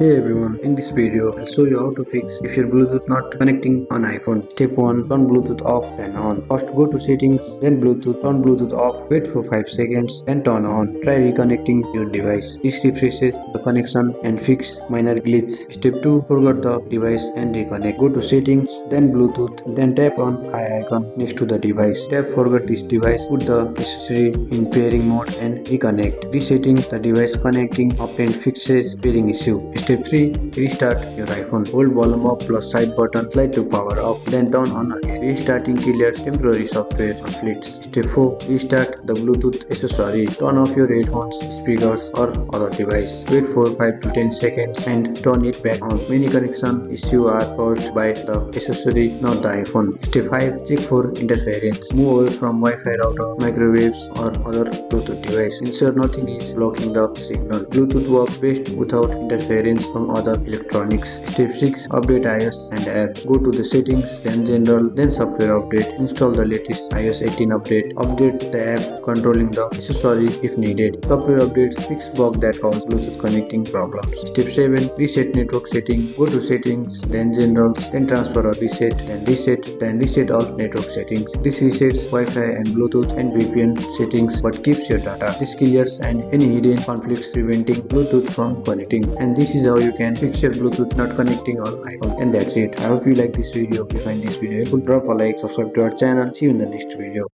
Hey everyone, in this video I'll show you how to fix if your Bluetooth not connecting on iPhone. Step 1. Turn Bluetooth off then on. First go to settings, then Bluetooth, turn Bluetooth off, wait for 5 seconds, then turn on. Try reconnecting your device. This refreshes the connection and fix minor glitch. Step 2. Forget the device and reconnect. Go to settings, then Bluetooth, then tap on eye icon next to the device. Tap forget this device, put the accessory in pairing mode and reconnect. Resetting the device connecting often fixes pairing issue. Step 3. Restart your iPhone. Hold volume up plus side button, slide to power off, then turn on again. Restarting clears temporary software conflicts. Step 4. Restart the Bluetooth accessory. Turn off your headphones, speakers or other device. Wait for 5 to 10 seconds and turn it back on. Many connection issues are caused by the accessory, not the iPhone. Step 5. Check for interference. Move away from Wi-Fi router, microwaves or other Bluetooth device. Ensure nothing is blocking the signal. Bluetooth works best without interference from other electronics. Step 6. Update iOS and apps. Go to the settings, then general, then software update. Install the latest iOS 18 update. Update the app controlling the accessory if needed. Software updates fix bug that cause Bluetooth connecting problems. Step 7. Reset network setting. Go to settings, then generals, then transfer or reset, then reset all network settings. This resets Wi-Fi and Bluetooth and VPN settings but keeps your data. This clears and any hidden conflicts preventing Bluetooth from connecting. And this is how you can fix your Bluetooth not connecting on iPhone. And that's it. I hope you like this video. If you find this video helpful, drop a like, subscribe to our channel. See you in the next video.